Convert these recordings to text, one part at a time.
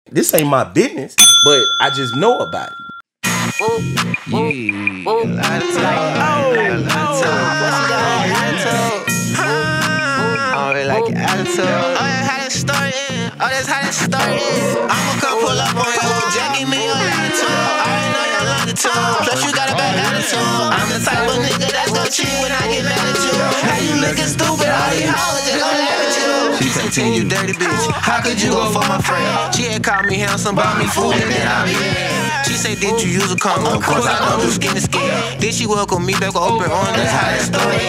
This ain't my business, but I just know about it. Like attitude. Oh, that's how it started. Oh, that's how it started. I'ma come pull up on you, jacking me your attitude. I already know your longitude. Plus you got a bad attitude. I'm the type of nigga that's gon' cheat when I get mad at you. How you looking stupid? All these hoes just gon' laugh at you. She said, you dirty bitch. How could you go for my friend? She had called me handsome, bought me food, and then I be She said, did you use a condom? Of course I don't do skin to skin. Then she welcomed me back with open arms. That's how that started.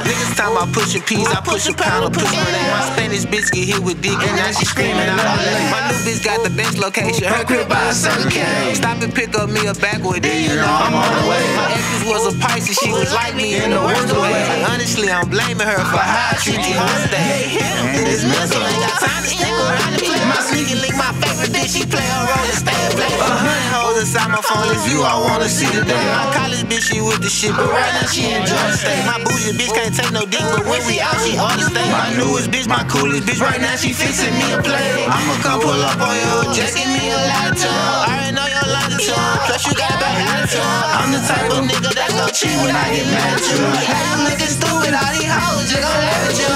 Niggas talking about pushing peas, I push a pound of push my name. My Spanish bitch get hit with dick and now she screaming out all day. My new bitch got the best location, her crib by a certain cane. Stop and pick up me a backward, then you know I'm on the way. My exes was a Pisces, she was like me in the worst way. Honestly, I'm blaming her for how I treat you on stage. And this Nesto ain't got time to stick around and play. My sneaky link, my favorite bitch, she play her role and stay and play. 100 hoes inside my phone, it's you I wanna see today. My college bitch, she with the shit, but right now she enjoy the stay. My bougie bitch can't take no dick, but when we out, she on the stage. My newest bitch, my coolest bitch, right now she fixing me a play. I'ma come pull up on you, just give me a latitude. I already know your longitude, plus you got a bad attitude. I'm the type of nigga that's gon' cheat when I get mad at you. Hey, you looking stupid, all these hoes just gon' laugh at you.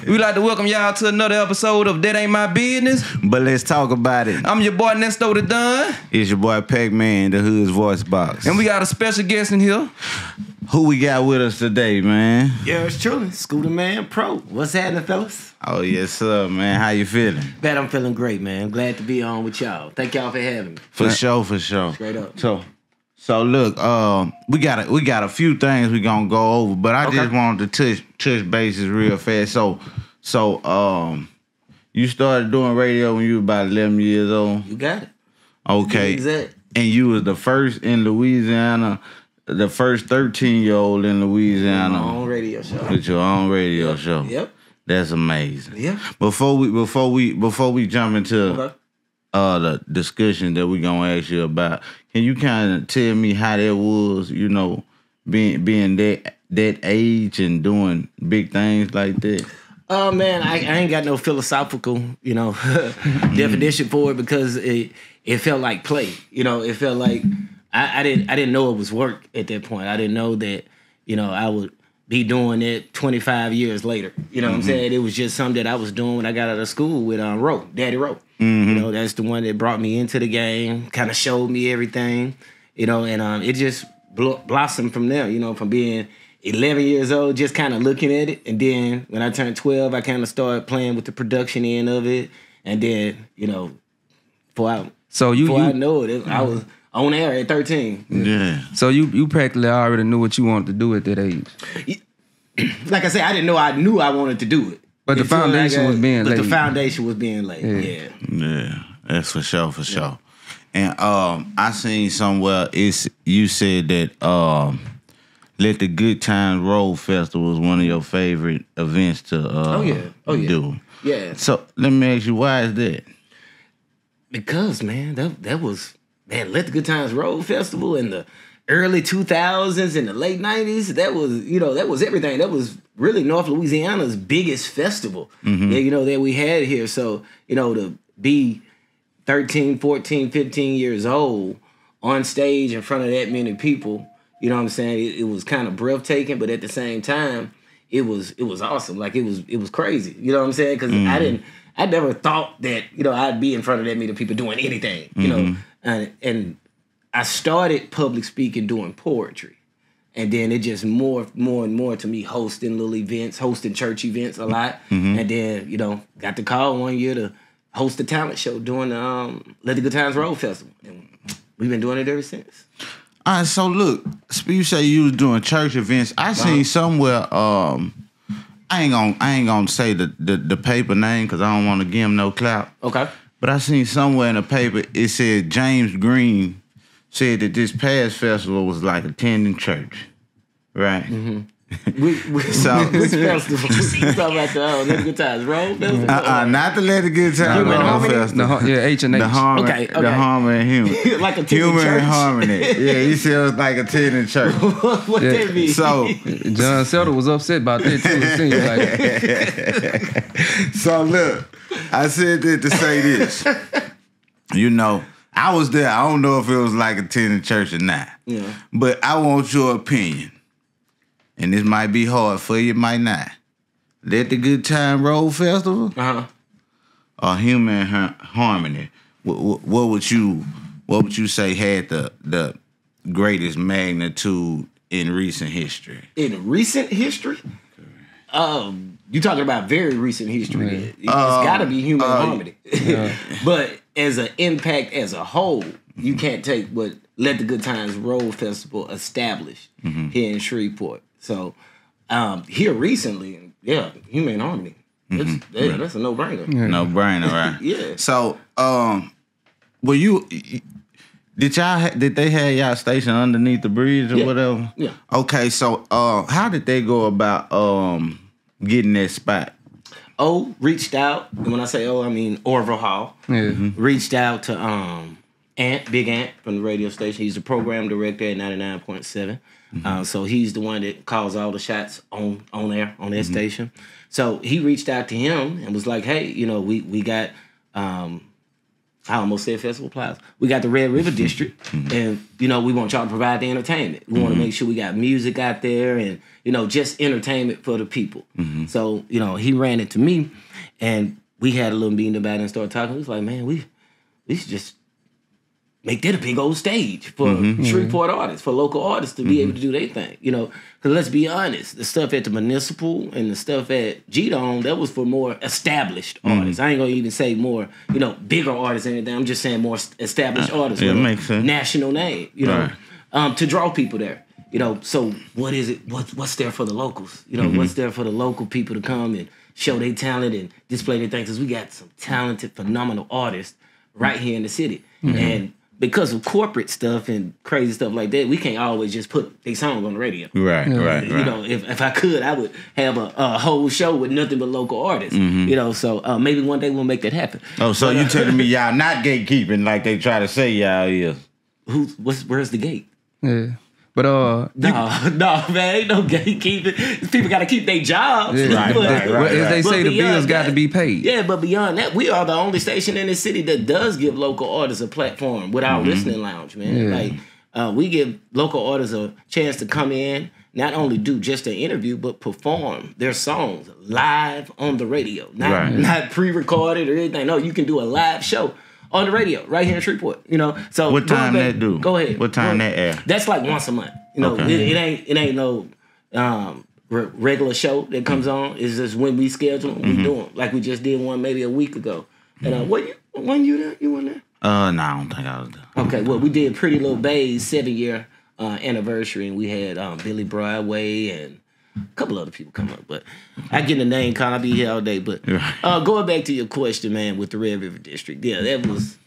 We'd like to welcome y'all to another episode of That Ain't My Business. But let's talk about it. I'm your boy Nesto the Don. It's your boy Pac-Man, the Hood's voice box. And we got a special guest in here. Who we got with us today, man? Yeah, it's Trulia, Scooter Man Pro. What's happening, fellas? Oh, yes, sir, man. How you feeling? Bet I'm feeling great, man. Glad to be on with y'all. Thank y'all for having me. For sure. Straight up. So look, we got a few things we gonna go over, but I just wanted to touch bases real fast. So you started doing radio when you were about 11 years old. You got it. Okay. Exactly. And you was the first in Louisiana, the first 13-year-old in Louisiana. My own radio show. With your own radio show. Yep. That's amazing. Yeah. Before we jump into the discussion that we gonna ask you about, can you kind of tell me how that was, you know, being that age and doing big things like that? Oh man, I ain't got no philosophical, definition for it because it felt like play. It felt like I didn't know it was work at that point. I didn't know that, I would be doing it 25 years later. You know what I'm saying? It was just something that I was doing when I got out of school with Daddy Rowe. That's the one that brought me into the game, kind of showed me everything, and it just blossomed from there, from being 11 years old, just kind of looking at it. And then when I turned 12, I kind of started playing with the production end of it. And then, before I know it, I was on air at 13. Yeah. So you practically already knew what you wanted to do at that age. Like I said, I didn't know I knew I wanted to do it. But the foundation was being laid. But the foundation was being laid, Yeah, that's for sure. And I seen somewhere you said that Let the Good Times Roll Festival was one of your favorite events to do. Yeah. So let me ask you, why is that? Because, man, that was Let the Good Times Roll Festival in the early 2000s and the late 90s. That was everything. That was really North Louisiana's biggest festival that we had here. So, to be 13, 14, 15 years old on stage in front of that many people, you know what I'm saying? It was kind of breathtaking, but at the same time, it was awesome. Like it was crazy. You know what I'm saying? Because I never thought that I'd be in front of that many people doing anything. And I started public speaking, doing poetry, and then it just more and more to me hosting little events, hosting church events a lot, and then got the call one year to host a talent show doing Let the Good Times Roll Festival, and we've been doing it ever since. All right, so look, you say you was doing church events. I seen somewhere. I ain't gonna say the paper name because I don't want to give him no clout. Okay. But I seen somewhere in the paper it said James Green said that this past festival was like attending church, right? Which festival? You talking about the Let the Good Times Roll Festival? Not the Let the Good Times Roll Festival. H&H. The Harmony and Human. Like attending Human church? and Harmony. Yeah, he said it was like attending church. What that mean? So John Selder was upset about that too. It seems like. So look, I said that to say this. you know, I was there. I don't know if it was like attending church or not. Yeah. But I want your opinion. And this might be hard for you, it might not. Let the Good Time Roll Festival or Human Harmony? What would you say had the greatest magnitude in recent history? In recent history? You talking about very recent history. It's got to be Human Harmony. But as an impact as a whole, you can't take what Let the Good Times Roll Festival established here in Shreveport. So here recently, Human Harmony. That's a no-brainer. No-brainer, right? Yeah. So, did they have y'all station underneath the bridge or whatever? Yeah. Okay, so how did they go about getting that spot? Reached out, and when I say I mean Orville Hall. Reached out to Big Ant from the radio station. He's the program director at 99.7. So he's the one that calls all the shots on air on that station. So he reached out to him and was like, hey, you know, we got I almost said Festival Plaza. We got the Red River District, and, you know, we want y'all to provide the entertainment. We want to make sure we got music out there and, you know, just entertainment for the people. So, you know, he ran it to me, and we had a little meeting about it and started talking. We was like, man, we should just make that a big old stage for Shreveport artists, for local artists to be able to do their thing. You know, because let's be honest, the stuff at the Municipal and the stuff at G-Dome, that was for more established artists. I ain't going to even say more, you know, bigger artists or anything. I'm just saying more established artists. Yeah, makes sense. National name, you know, to draw people there. You know, so what is it? What's there for the locals? You know, what's there for the local people to come and show their talent and display their things? Because we got some talented, phenomenal artists right here in the city. And because of corporate stuff and crazy stuff like that, we can't always just put these songs on the radio. Right. You know, if I could, I would have a whole show with nothing but local artists. You know, so maybe one day we'll make that happen. Oh, so you telling me y'all not gatekeeping like they try to say y'all is? Where's the gate? Yeah. But no, man, ain't no gatekeeping. People got to keep their jobs. Right. As they say, the bills got to be paid. Yeah, but beyond that, we are the only station in the city that does give local artists a platform with our listening lounge, man. Like, we give local artists a chance to come in, not only do just an interview, but perform their songs live on the radio. Not pre-recorded or anything. No, you can do a live show on the radio, right here in Shreveport, you know. So what time that do? Go ahead. What time that air? That's like once a month. You know, it ain't no regular show that comes on. It's just when we schedule them, we do them. Like we just did one maybe a week ago. And when you there? You were there? No, I don't think I was there. Okay, well, we did Pretty Little Bae's 7-year anniversary, and we had Billy Broadway and a couple other people come up, but I get the name call. I'll be here all day. But going back to your question, man, with the Red River District, that was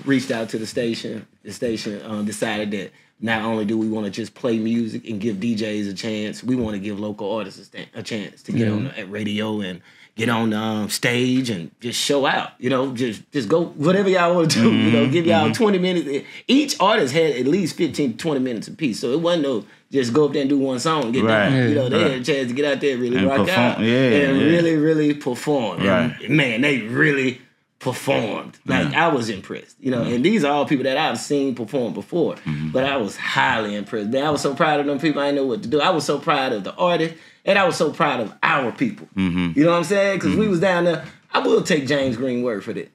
reached out to the station. The station decided that not only do we want to just play music and give DJs a chance, we want to give local artists a chance to get on the radio and get on the stage and just show out. You know, just go whatever y'all want to do. You know, give y'all 20 minutes. Each artist had at least 15 to 20 minutes apiece, so it wasn't no just go up there and do one song and get done. You know, they had a chance to get out there and really rock out and really, really perform. And, man, they really performed. Like, I was impressed. You know, and these are all people that I've seen perform before, but I was highly impressed. Man, I was so proud of them people. I didn't know what to do. I was so proud of the artists, and I was so proud of our people. You know what I'm saying? Because we was down there. I will take James Green's word for that.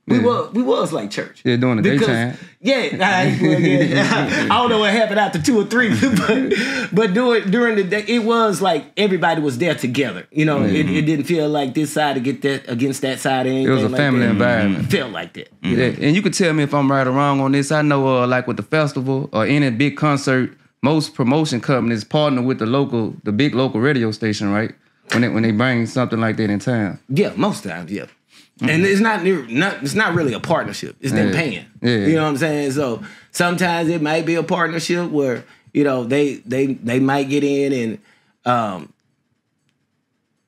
We was like church. Yeah, during the daytime. I don't know what happened after 2 or 3, but during the day, it was like everybody was there together. You know, it didn't feel like this side to get that against that side. Or anything. It was a like family environment. It felt like that. Yeah, and you could tell me if I'm right or wrong on this. I know, like with the festival or any big concert, most promotion companies partner with the big local radio station, right? When they bring something like that in town. Yeah, most times, yeah. And it's not really a partnership. It's them paying. You know what I'm saying? So sometimes it might be a partnership where, you know, they might get in and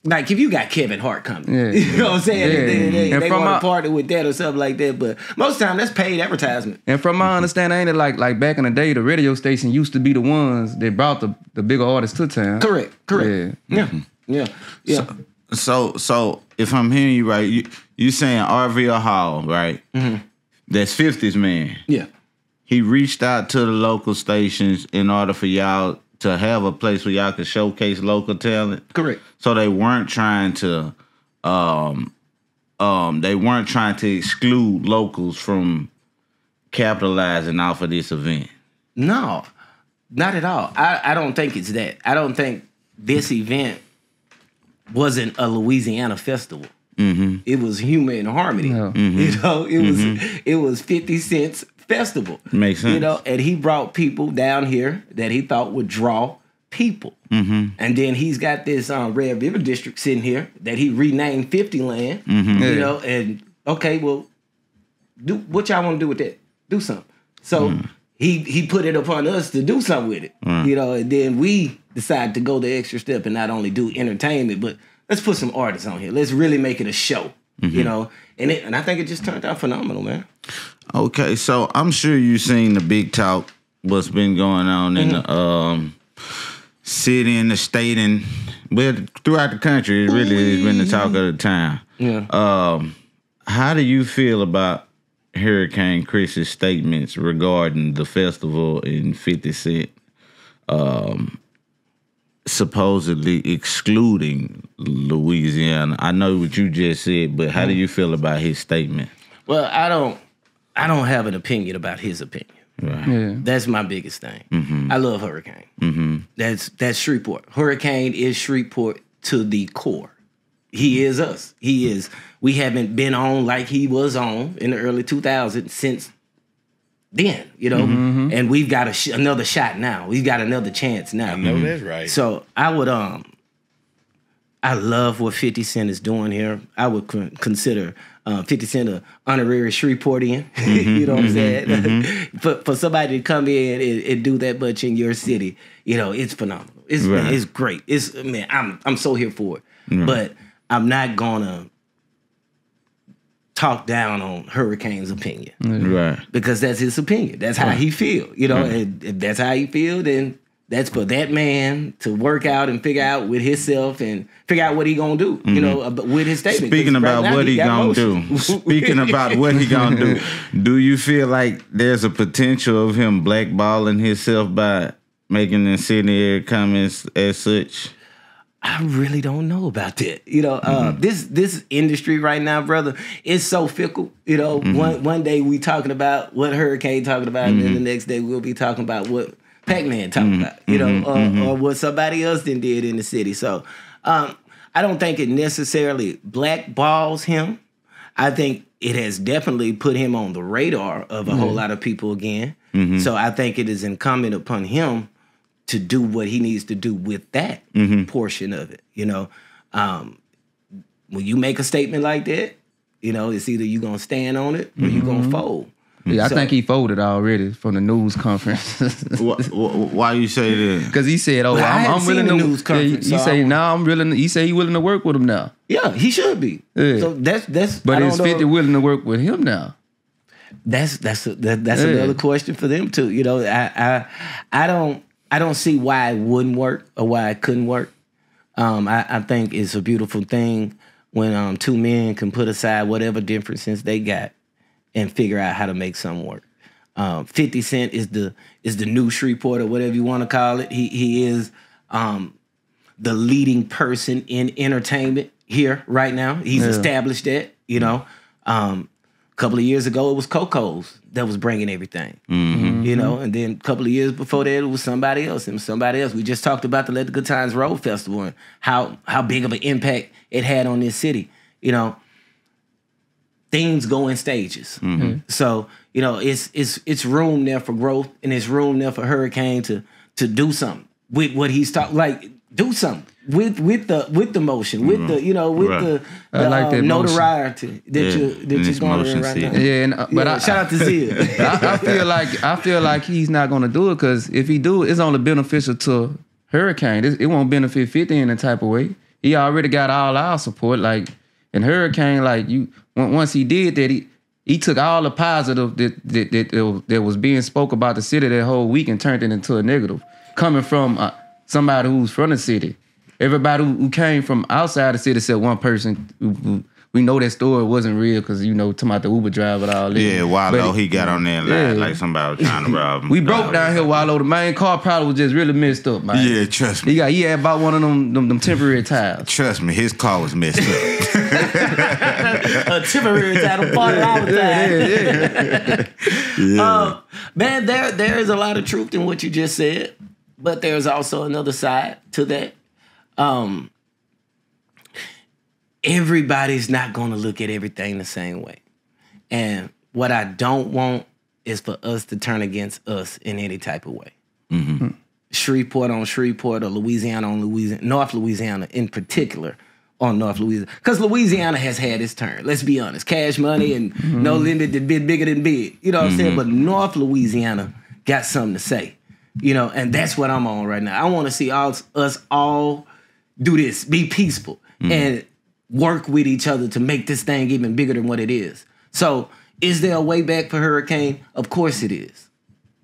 like if you got Kevin Hart coming, you know what I'm saying? They want to partner with that or something like that. But most of the time that's paid advertisement. And from my understanding, ain't it like back in the day, the radio station used to be the ones that brought the bigger artists to town. Correct. Yeah. So if I'm hearing you right, you saying RV Hall, right? that's 50's man. Yeah. He reached out to the local stations in order for y'all to have a place where y'all could showcase local talent. Correct. So they weren't trying to exclude locals from capitalizing off of this event. No, not at all. I don't think it's that. I don't think this event wasn't a Louisiana festival. Mm-hmm. It was Humor and Harmony. Yeah. Mm-hmm. You know, it was 50 Cent's festival. Makes sense. You know, and he brought people down here that he thought would draw people. Mm-hmm. And then he's got this Red River District sitting here that he renamed 50 Land. Mm-hmm. You know, and okay, well, do what y'all want to do with that? Do something. So he put it upon us to do something with it. You know, and then we decided to go the extra step and not only do entertainment, but let's put some artists on here. Let's really make it a show. You know, and I think it just turned out phenomenal, man. Okay, so I'm sure you've seen the big talk, what's been going on in the city and the state and throughout the country. It really has been the talk of the town. Yeah. How do you feel about Hurricane Chris's statements regarding the festival and 50 Cent supposedly excluding Louisiana? I know what you just said, but how do you feel about his statement? Well, I don't have an opinion about his opinion. Right. Yeah. That's my biggest thing. I love Hurricane. That's Shreveport. Hurricane is Shreveport to the core. He is us. He is. We haven't been on like he was on in the early 2000s since then, you know. And we've got another shot now. We've got another chance now. I know that's right. So I would I love what 50 Cent is doing here. I would consider 50 Cent an honorary Shreveportian. You know what I'm saying? For somebody to come in and do that much in your city, you know, it's phenomenal. It's great. I'm so here for it. But I'm not gonna talk down on Hurricane's opinion. Right. Because that's his opinion. That's how he feel. You know, and if that's how he feel, then that's for that man to work out and figure out with himself and figure out what he gonna do, you know, with his statement. Speaking about what he gonna do. Speaking about what he gonna do you feel like there's a potential of him blackballing himself by making incendiary comments as such? I really don't know about that. You know, this industry right now, brother, is so fickle. You know, one day we talking about what Hurricane talking about, and then the next day we'll be talking about what Pac-Man talking about, you know, or what somebody else did in the city. So I don't think it necessarily blackballs him. I think it has definitely put him on the radar of a whole lot of people again. So I think it is incumbent upon him to do what he needs to do with that portion of it. You know, when you make a statement like that, you know, it's either you gonna stand on it or you gonna fold. Yeah, I think he folded already from the news conference. Why you say that? Because he said, "Oh, Well, I I'm hadn't willing seen to." the news conference, he so say, "Nah, I'm willing." He say he willing to work with him now. Yeah, he should be. Yeah. So that's. But I is don't know. 50 willing to work with him now? That's another question for them too. You know, I don't see why it wouldn't work or why it couldn't work. I think it's a beautiful thing when two men can put aside whatever differences they got and figure out how to make something work. 50 Cent is the new Shreveport or whatever you want to call it. He is the leading person in entertainment here right now. He's established that, you know. A couple of years ago, it was Coco's that was bringing everything, you know. And then a couple of years before that, it was somebody else. We just talked about the Let the Good Times Roll Festival and how big of an impact it had on this city. You know, things go in stages. So, you know, it's room there for growth and it's room there for Hurricane to do something with what he's talking. Like, do something with the motion, with the, you know, with the I like that notoriety that you're going in right now. Yeah, but shout out to Zia. I feel like he's not gonna do it because if he do, it's only beneficial to Hurricane. It won't benefit 50 in a type of way. He already got all our support. Like, and Hurricane, like once he did that, he took all the positive that was being spoke about the city that whole week and turned it into a negative. Coming from somebody who's from the city. Everybody who came from outside the city except one person who we know that story wasn't real because, you know, talking about the Uber driver and all that. Yeah, Wallow, he got on there and lied Yeah. like somebody was trying to rob him. We broke down here, Wallow. The main car probably was just really messed up, man. Yeah, trust me. He had bought one of them temporary tires. Trust me, his car was messed up. A temporary title part all the time. Yeah. Man, there is a lot of truth in what you just said, but there's also another side to that. Everybody's not going to look at everything the same way. And what I don't want is for us to turn against us in any type of way. Mm-hmm. Shreveport on Shreveport or Louisiana on Louisiana, North Louisiana in particular on North Louisiana. Because Louisiana has had its turn. Let's be honest. Cash money and no limit to bid bigger than big. You know what I'm saying? But North Louisiana got something to say. You know, and that's what I'm on right now. I want to see us all do this, be peaceful, and work with each other to make this thing even bigger than what it is. So, is there a way back for Hurricane? Of course it is.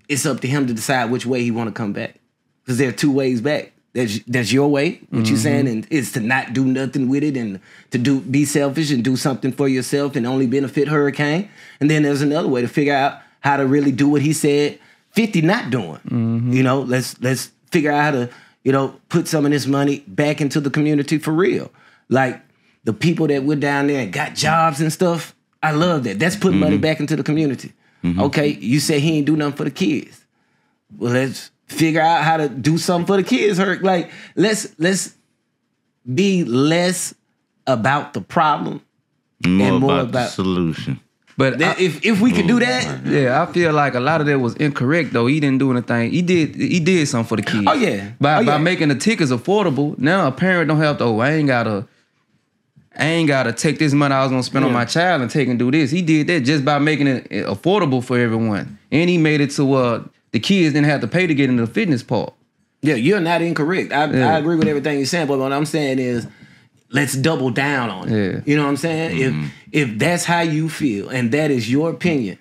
It's up to him to decide which way he want to come back. Because there are two ways back. There's your way, what you're saying, and is to not do nothing with it and to be selfish and do something for yourself and only benefit Hurricane. And then there's another way to figure out how to really do what he said 50 not doing. You know, let's figure out how to, you know, put some of this money back into the community for real. Like the people that went down there and got jobs and stuff, I love that. That's putting money back into the community. Okay, you say he ain't do nothing for the kids. Well, let's figure out how to do something for the kids. Like, let's be less about the problem and more about the solution. But if we could do that, yeah, I feel like a lot of that was incorrect though. He didn't do anything. He did something for the kids. Oh yeah. By making the tickets affordable. Now a parent don't have to. Oh, I ain't gotta take this money I was gonna spend on my child and take and do this. He did that just by making it affordable for everyone, and he made it to the kids didn't have to pay to get into the fitness park. Yeah, you're not incorrect. I agree with everything you're saying, but what I'm saying is, let's double down on it. Yeah. You know what I'm saying? If that's how you feel and that is your opinion,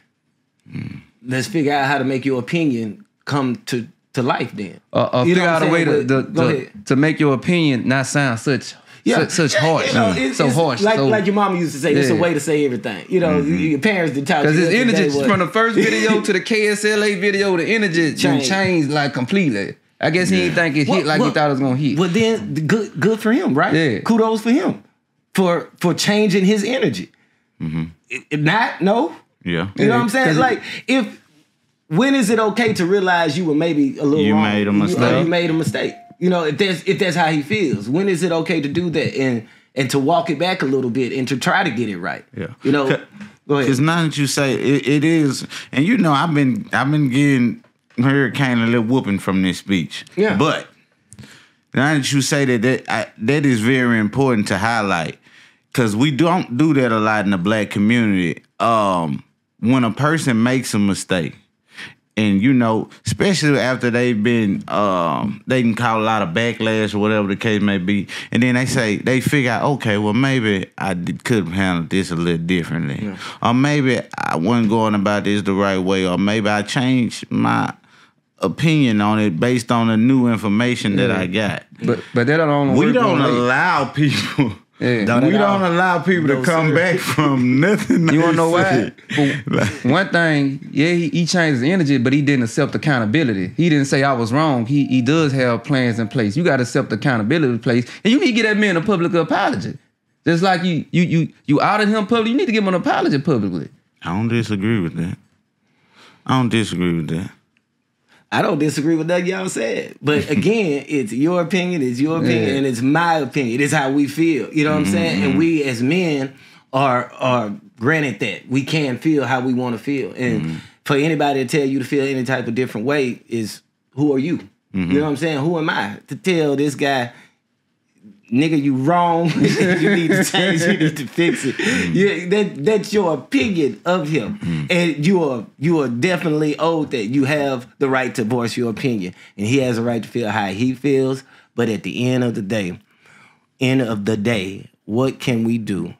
let's figure out how to make your opinion come to life then. Figure out a way to make your opinion not sound such harsh. You know, it's harsh. Like your mama used to say, it's a way to say everything. You know, your parents did tell you. Because his energy from the first video to the KSLA video, the energy changed like completely. I guess he didn't think it hit like he thought it was gonna hit. Well, then good for him, right? Yeah. Kudos for him for changing his energy. No. Yeah. You know what I'm saying? Like, when is it okay to realize you were maybe a little wrong? Made a mistake. You made a mistake. You know, if that's how he feels, when is it okay to do that and to walk it back a little bit and to try to get it right? Yeah. You know, go ahead. Because now that you say it is, and you know, I've been getting Hurricane a little whooping from this speech. Yeah. But now that you say that is very important to highlight, because we don't do that a lot in the black community. When a person makes a mistake, and you know, especially after they've been, they can call a lot of backlash or whatever the case may be, and then they figure out, okay, well maybe I could have handled this a little differently, or maybe I wasn't going about this the right way, or maybe I changed my opinion on it based on the new information that I got. But that don't we don't allow people. We don't allow people to come back from nothing. You wanna know why? One thing, he changed his energy, but he didn't accept accountability. He didn't say I was wrong. He does have plans in place. You got to accept accountability in place, and you need to get that man a public apology. Just like you outed him publicly, you need to give him an apology publicly. I don't disagree with that. I don't disagree with that y'all said. But again, it's your opinion, and it's my opinion. It's how we feel. You know what I'm saying? And we as men are granted that. We can feel how we want to feel. And for anybody to tell you to feel any type of different way is, who are you? You know what I'm saying? Who am I to tell this guy, nigga, you wrong. You need to change. You need to fix it. Yeah, that's your opinion of him, and you are definitely owed that. You have the right to voice your opinion, and he has a right to feel how he feels. But at the end of the day, what can we do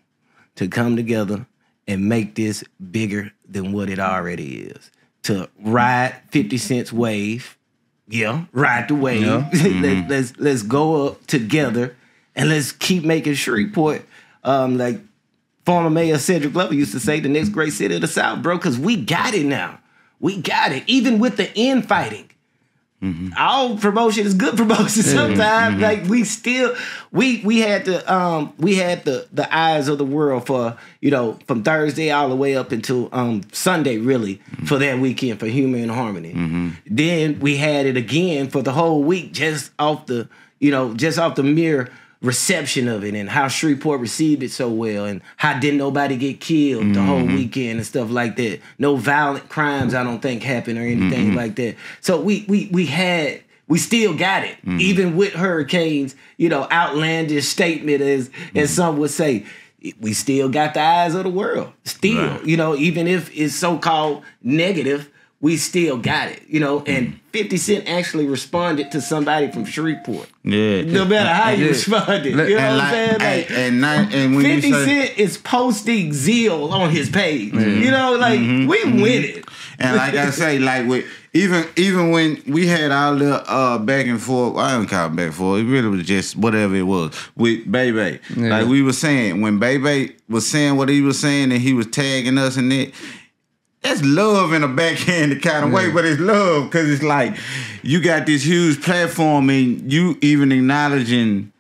to come together and make this bigger than what it already is? To ride 50 Cent's wave, ride the wave. Yeah. Let's go up together. And let's keep making Shreveport, for former Mayor Cedric Glover used to say, the next great city of the South, bro, because we got it now. We got it. Even with the infighting. All promotion is good promotion sometimes. Like we still we had the eyes of the world for, you know, from Thursday all the way up until Sunday really for that weekend for Humor and Harmony. Then we had it again for the whole week just off the mere reception of it and how Shreveport received it so well and how didn't nobody get killed the whole weekend and stuff like that. No violent crimes, I don't think, happened or anything like that. So we still got it. Even with hurricanes, you know, outlandish statement as some would say, we still got the eyes of the world. Still, you know, even if it's so-called negative, we still got it, you know, and 50 Cent actually responded to somebody from Shreveport. Yeah. No matter how you responded. You know what I'm saying? Like, and when 50 Cent is posting zeal on his page. You know, like, we win it. And like I say, like, with even when we had our little back and forth, I don't call it back and forth, it really was just whatever it was, with Bebe. Like we were saying, when Bebe was saying what he was saying and he was tagging us in it, that's love in a backhanded kind of way, but it's love because it's like you got this huge platform and you even acknowledging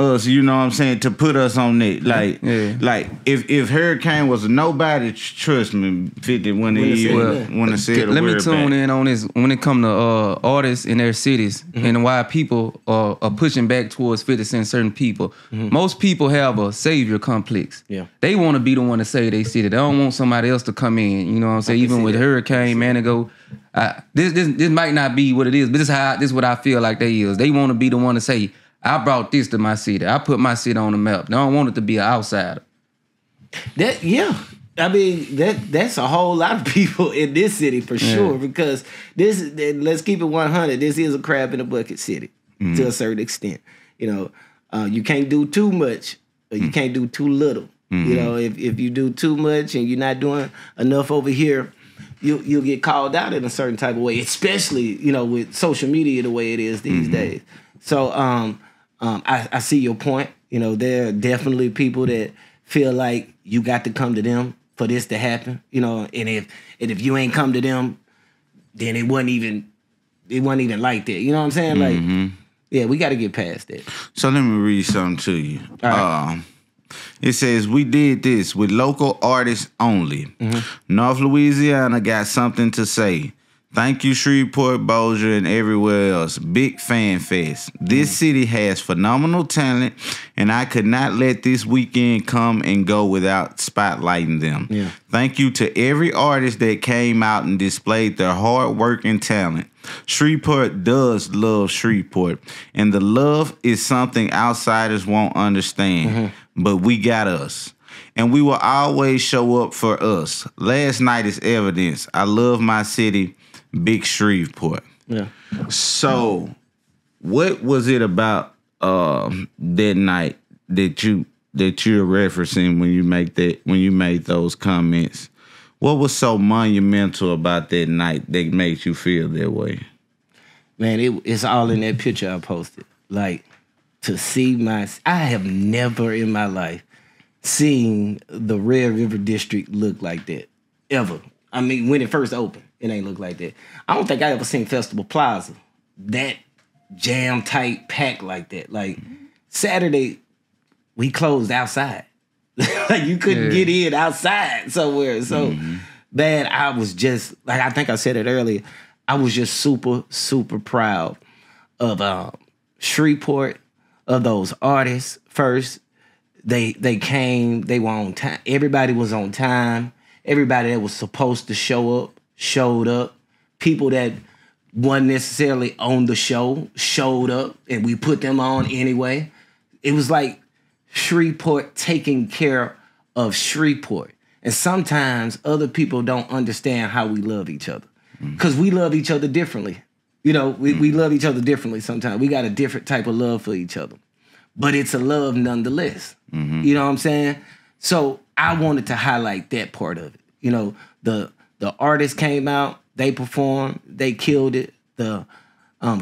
us, you know what I'm saying, to put us on it. Like, like if Hurricane was a nobody, trust me, 50 when he want to say the word. Let me tune in on this when it come to artists in their cities and why people are pushing back towards 50 Cent certain people. Most people have a savior complex. They want to be the one to say they city. They don't want somebody else to come in. You know what I'm saying? Even with Hurricane, man, to go. This might not be what it is, but this is what I feel like they is. They want to be the one to say, I brought this to my city. I put my city on the map. They don't want it to be an outsider. I mean, that's a whole lot of people in this city for sure. Because let's keep it 100. This is a crab in a bucket city to a certain extent. You know, you can't do too much or you can't do too little. You know, if you do too much and you're not doing enough over here, you'll get called out in a certain type of way. Especially, you know, with social media the way it is these days. So, I see your point. You know, there are definitely people that feel like you got to come to them for this to happen. You know, and if you ain't come to them, then it wasn't even like that. You know what I'm saying? Like, yeah, we got to get past that. So let me read something to you. All right. It says, we did this with local artists only. North Louisiana got something to say. Thank you, Shreveport, Bossier, and everywhere else. Big fan fest. This city has phenomenal talent, and I could not let this weekend come and go without spotlighting them. Thank you to every artist that came out and displayed their hard work and talent. Shreveport does love Shreveport, and the love is something outsiders won't understand, but we got us. And we will always show up for us. Last night is evidence. I love my city. Big Shreveport. So, what was it about that night that you're referencing when you made those comments? What was so monumental about that night that makes you feel that way? Man, it's all in that picture I posted. Like, to see I have never in my life seen the Red River District look like that, ever. I mean, when it first opened. It ain't look like that. I don't think I ever seen Festival Plaza that jam tight packed like that. Like Saturday, we closed outside. Like you couldn't get in outside somewhere. So man, I was just like I think I said it earlier. I was just super, super proud of Shreveport, of those artists. First, they came, they were on time. Everybody was on time. Everybody that was supposed to show up showed up. People that wasn't necessarily on the show showed up, and we put them on anyway. It was like Shreveport taking care of Shreveport. And sometimes other people don't understand how we love each other. Because we love each other differently. You know, we love each other differently sometimes. We got a different type of love for each other. But it's a love nonetheless. You know what I'm saying? So I wanted to highlight that part of it. You know, the artists came out, they performed, they killed it. The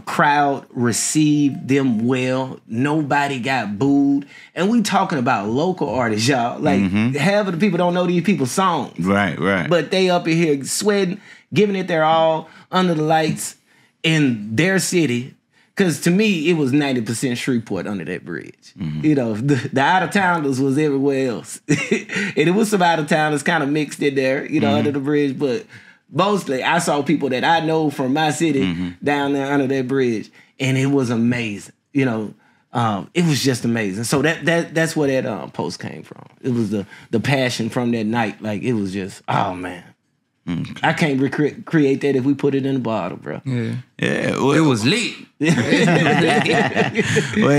Crowd received them well. Nobody got booed. And we talking about local artists, y'all. Like, half of the people don't know these people's songs. Right. But they up in here sweating, giving it their all under the lights in their city. Because to me, it was 90% Shreveport under that bridge. You know, the out-of-towners was everywhere else. And it was some out-of-towners kind of mixed in there, you know, under the bridge. But mostly, I saw people that I know from my city down there under that bridge. And it was amazing. You know, it was just amazing. So that's where that post came from. It was the passion from that night. Like, it was just, oh, man. I can't recreate that if we put it in a bottle, bro. Yeah. Well, It was lit. well,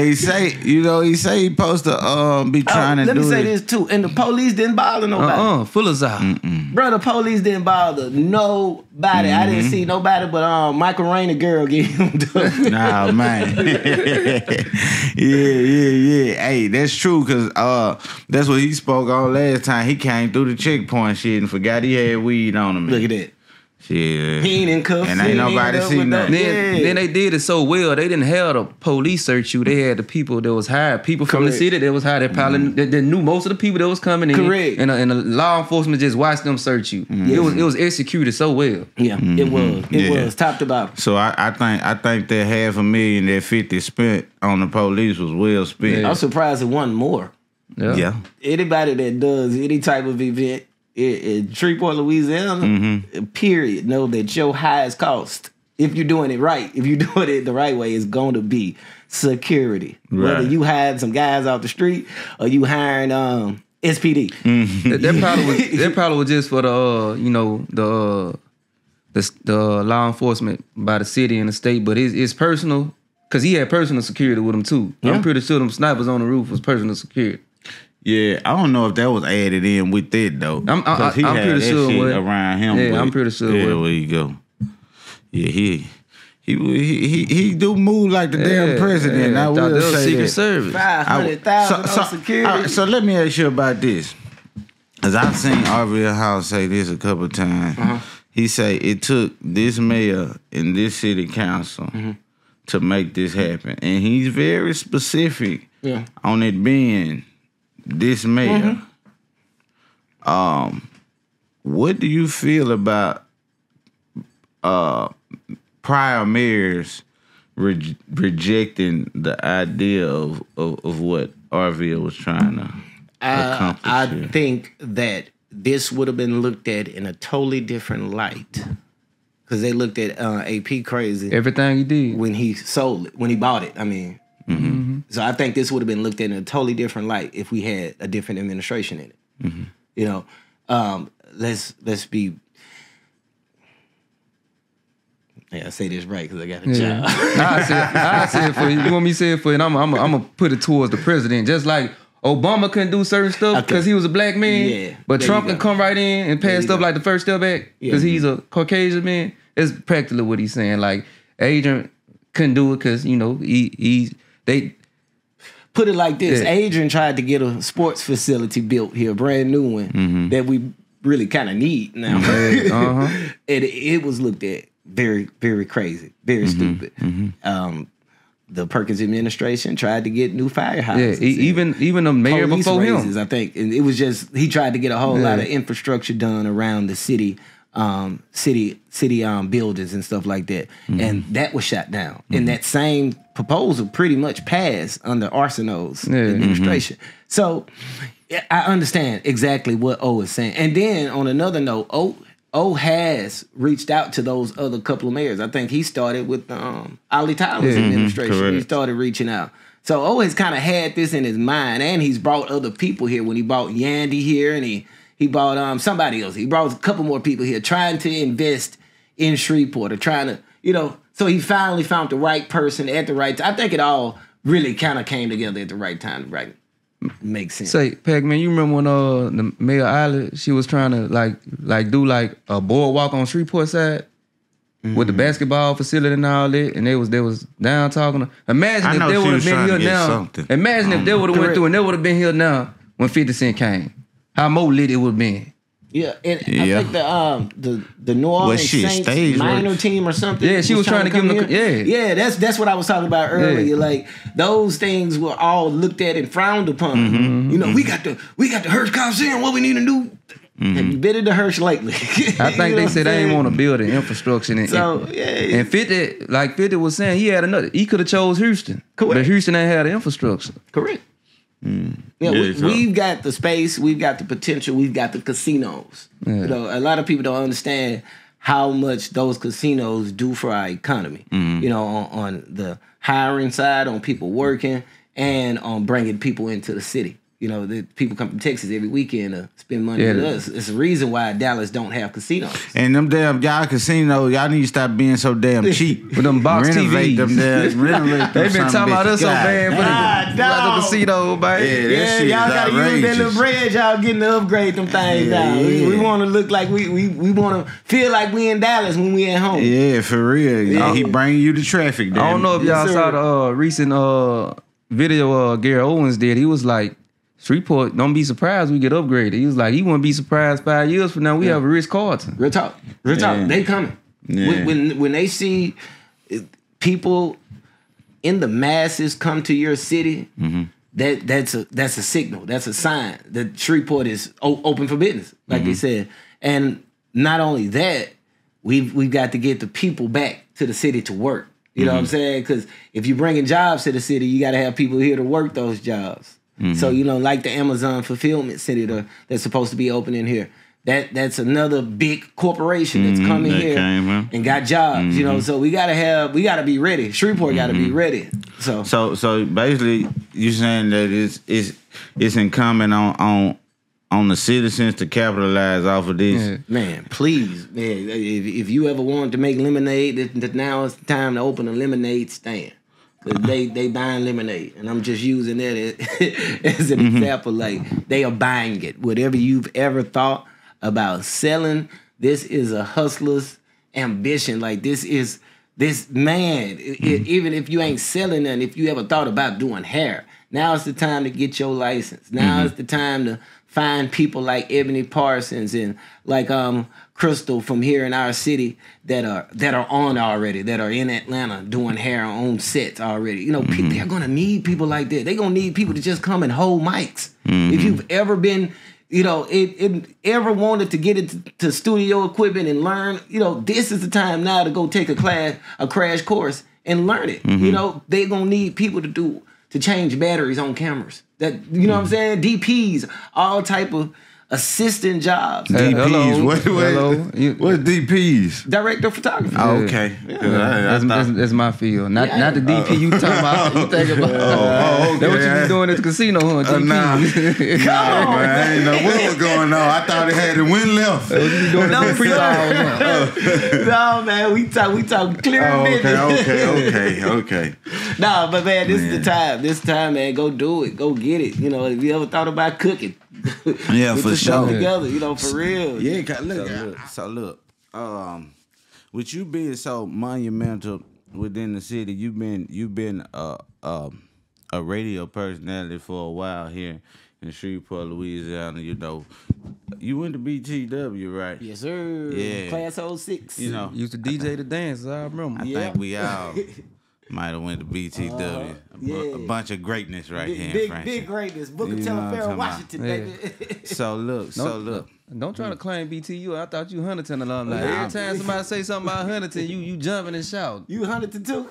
he say he supposed to be trying to do Let me say this too. And the police didn't bother nobody. Full of out. Bro, the police didn't bother nobody. I didn't see nobody but Michael Rainer girl get him done. Nah, man. yeah. Hey, that's true, because that's what he spoke on last time. He came through the checkpoint shit and forgot he had weed on him. Look at that. Shit. He ain't in cuffs. And ain't nobody seen nothing. Then they did it so well. They didn't have the police search you. They had the people that was hired. People from the city that was hired. They probably they knew most of the people that was coming in. Correct. And the law enforcement just watched them search you. It was executed so well. Yeah, it was. It was top to bottom. So I think that $500,000 that 50 spent on the police was well spent. I'm surprised it wasn't more. Yeah. Anybody that does any type of event in Shreveport, Louisiana, period, know that your highest cost, if you're doing it right, if you're doing it the right way, is going to be security. Right. Whether you hiring some guys off the street or you hiring SPD. That probably was just for the law enforcement by the city and the state, but it's personal, because he had personal security with him too. Yeah. I'm pretty sure them snipers on the roof was personal security. Yeah, I don't know if that was added in with it though. I'm Because he had pretty that sure it shit was. around him. Yeah, but I'm pretty sure it Yeah, was. where you go. Yeah, he do move like the damn president. I thought will that was say Secret that. Service. 500,000 on security. all right, so let me ask you about this. As I've seen Arville House say this a couple of times. He say it took this mayor and this city council to make this happen. And he's very specific on it being this mayor. What do you feel about prior mayors rejecting the idea of what Arville was trying to accomplish? I here? think that this would have been looked at in a totally different light, because they looked at AP crazy Everything he did. when he sold it, when he bought it. I mean, so I think this would have been looked at in a totally different light if we had a different administration in it. You know, let's be. Yeah, I say this right because I got a job. I say it for you. You want me to say it for you? And I'm gonna put it towards the president. Just like Obama couldn't do certain stuff because he was a black man, Yeah, but there Trump you can go. come right in and pass stuff like the First Step Act because he's a Caucasian man. It's practically what he's saying. Like Adrian couldn't do it because they. Put it like this: Yeah. Adrian tried to get a sports facility built here, a brand new one that we really kind of need now. And it was looked at very, very crazy, very stupid. The Perkins administration tried to get new firehouses. Even the mayor police before raises, him. I think, and it was just he tried to get a whole lot of infrastructure done around the city, buildings and stuff like that, and that was shot down. And that same proposal pretty much passed under Arsenault's administration. So I understand exactly what O is saying. And then on another note, O has reached out to those other couple of mayors. I think he started with Ollie Tyler's administration. correct. He started reaching out. So O has kind of had this in his mind, and he's brought other people here. When he brought Yandy here, and he brought somebody else. He brought a couple more people here trying to invest in Shreveport or trying to, so he finally found the right person at the right time. I think it all really kind of came together at the right time, right? Makes sense. Say, Pac-Man, you remember when the Mayor Island, she was trying to do a boardwalk on Shreveport side with the basketball facility and all that, and they was down talking. Imagine I if know they she would was have been trying here to get now. something. Imagine if they would have went through and they would have been here now when 50 Cent came. How more lit it would have been. Yeah, and I think the New Orleans Saints minor team or something. Yeah, she was trying to give them. Yeah, that's what I was talking about earlier. Yeah. Like those things were all looked at and frowned upon. Mm-hmm. You know, we got the Hirsch Coliseum. What we need to do. Mm-hmm. Have you been to the Hirsch lately? I think they said they ain't want to build an infrastructure. And 50 was saying he could have chose Houston. Correct. But Houston ain't had the infrastructure. Correct. We've got the space, we've got the potential, we've got the casinos. Yeah. You know, a lot of people don't understand how much those casinos do for our economy. Mm-hmm. You know, on the hiring side, on people working, and on bringing people into the city. You know, the people come from Texas every weekend to spend money with us. It's a reason why Dallas don't have casinos. And them damn y'all casinos, y'all need to stop being so damn cheap. With them box TVs. Renovate them. They've been talking about us so bad for the casino, baby. Yeah, y'all gotta use that little bread y'all getting to upgrade them things now. We want to look like we want to feel like we in Dallas when we at home. Yeah, for real. Yeah, he bringing you the traffic. I don't know if y'all saw the recent video Gary Owens did. He was like, Shreveport, don't be surprised we get upgraded. He was like, he wouldn't be surprised 5 years from now we have a Ritz-Carlton. Real talk. They coming. Yeah. When they see people in the masses come to your city, that's a signal. That's a sign that Shreveport is open for business, like they said. And not only that, we've got to get the people back to the city to work. You know what I'm saying? Because if you're bringing jobs to the city, you got to have people here to work those jobs. So, you know, like the Amazon fulfillment center that's supposed to be opening here. That's another big corporation that's coming here and got jobs, you know. So we gotta be ready. Shreveport gotta be ready. So basically you're saying that it's incumbent on the citizens to capitalize off of this. Yeah. Man, please, man. If you ever wanted to make lemonade, now it's the time to open a lemonade stand. They buying lemonade, and I'm just using that as an example. Like, they are buying it. Whatever you've ever thought about selling, this is a hustler's ambition. Like, this man. Even if you ain't selling nothing, if you ever thought about doing hair, now it's the time to get your license. Now it's the time to find people like Ebony Parsons and like Crystal from here in our city that are on already, that are in Atlanta doing hair on sets already. You know, they're gonna need people like that. They're gonna need people to just come and hold mics. If you've ever been, you know, ever wanted to get into studio equipment and learn, you know, this is the time now to go take a crash course and learn it. You know, they're gonna need people to change batteries on cameras. That, you know what I'm saying? DPs, all type of assistant jobs. DPs, what's DPs? Director of photography. Oh, okay. Yeah. That's my field. Not the DP you talking about. You think about. Okay. That's what you be doing at the casino, huh? DP. Nah, man, I ain't know what was going on. I thought it had to win left. What you be doing at the pre-calls? No, man, we talk clear business. Okay. No, but man, this is the time. This time, man, go do it. Go get it. You know, if you ever thought about cooking. Yeah, for sure. Together, you know, for real. Yeah, look. With you being so monumental within the city, you've been a radio personality for a while here in Shreveport, Louisiana. You know, you went to BTW, right? Yes, sir. Yeah, class 06. You know, used to DJ the dance. I remember. I think we all might have went to BTW. A bunch of greatness here in France. Big greatness. Booker Telephone, Washington, baby. So look. Don't try to claim BTU. I thought you Huntington alumni. Every time somebody say something about Huntington, you jumping and shouting. You Huntington too?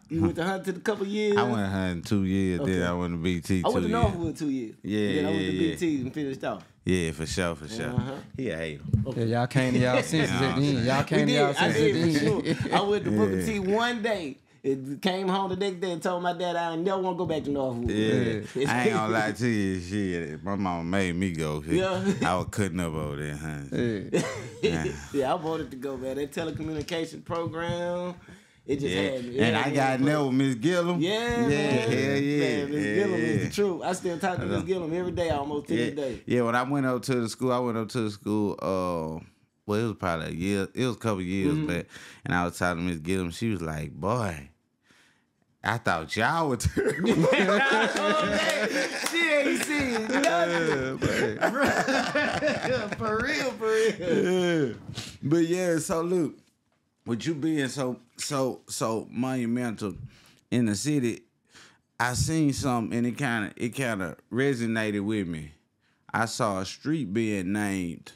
You went to Huntington a couple years? I went to Huntington 2 years, then I went to BT 2 years. I went to Northwood 2 years. Yeah, then I went to BT and finished off. Yeah, for sure. He a hater. Yeah, y'all came to y'all senses at the end. Y'all came to y'all senses at the end. I went to Booker T one day. It came home the next day and told my dad I never want to go back to Northwood. Yeah, I ain't gonna lie to you, shit. My mama made me go. I was cutting up over there, huh? Yeah, I wanted to go, man. That telecommunication program, it just had me. And I got there with Miss Gillum. Yeah, man. Hell yeah. Miss Gillum is the truth. I still talk to Miss Gillum every day, almost every day. Yeah, when I went up to the school, well, it was probably a year. It was a couple years back. And I was talking to Miss Gillum. She was like, boy, I thought y'all were terrible. She ain't seen nothing. For real. But yeah, so look, with you being so monumental in the city, I seen something and it kind of resonated with me. I saw a street being named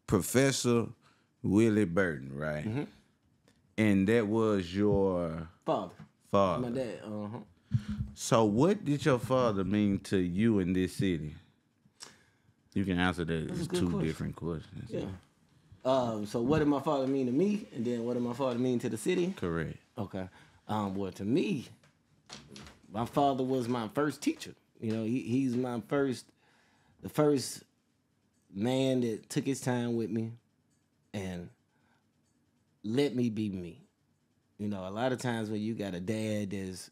Professor Willie Burton, right? Mm-hmm. And that was your Father. My dad. So what did your father mean to you in this city? You can answer that. It's two different questions. Yeah. So what did my father mean to me, and then what did my father mean to the city? Correct. Okay. Well, to me, my father was my first teacher. You know, he's the first man that took his time with me and let me be me. You know, a lot of times when you got a dad that's,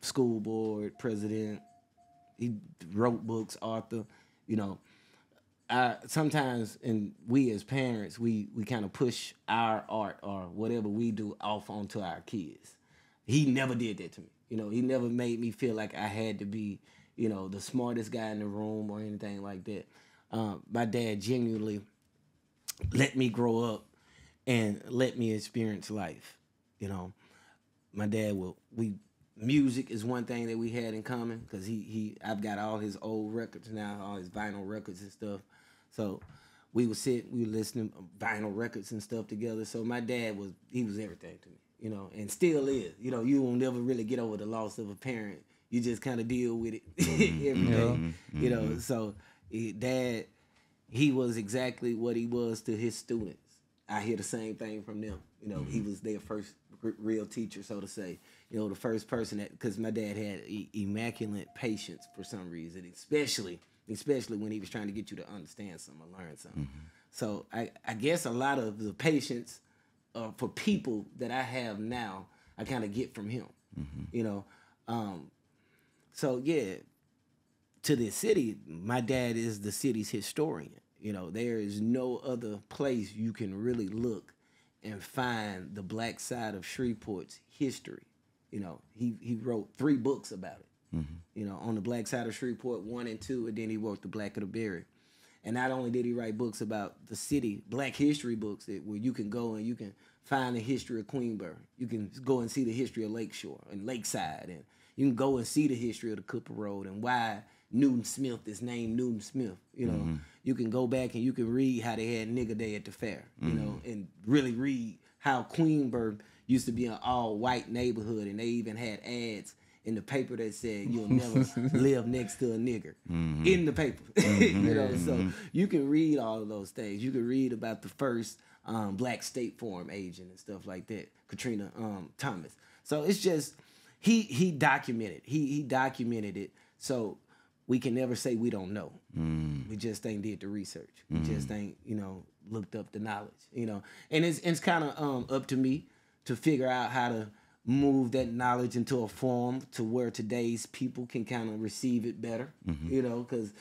school board president, he wrote books, author, sometimes, and we as parents, we kind of push our art or whatever we do off onto our kids. He never did that to me. He never made me feel like I had to be, the smartest guy in the room or anything like that. My dad genuinely let me grow up and let me experience life. My dad music is one thing that we had in common because I've got all his old records now, all his vinyl records and stuff. So we would listen to vinyl records and stuff together. So my dad was everything to me, and still is. You won't never really get over the loss of a parent. You just kind of deal with it every day. So Dad, he was exactly what he was to his students. I hear the same thing from them. He was their first real teacher, so to say. The first person because my dad had immaculate patience for some reason, especially when he was trying to get you to understand something or learn something. Mm-hmm. So I guess a lot of the patience for people that I have now, I kind of get from him. Mm-hmm. So yeah, to this city, my dad is the city's historian. There is no other place you can really look and find the black side of Shreveport's history. He wrote 3 books about it. Mm-hmm. On the black side of Shreveport, 1 and 2, and then he wrote The Black of the Berry. And not only did he write books about the city, black history books where you can go and you can find the history of Queensborough. You can go and see the history of Lakeshore and Lakeside, and you can go and see the history of the Cooper Road and why Newton Smith is named Newton Smith. Mm-hmm. You can go back and you can read how they had Nigger Day at the fair, and really read how Queensborough used to be an all-white neighborhood, and they even had ads in the paper that said you'll never live next to a nigger in the paper. So you can read all of those things. You can read about the first black State Farm agent and stuff like that, Katrina Thomas. So it's just he documented. He documented it. So we can never say we don't know. We just ain't did the research. We just ain't looked up the knowledge. And it's kind of up to me to figure out how to move that knowledge into a form to where today's people can kind of receive it better, because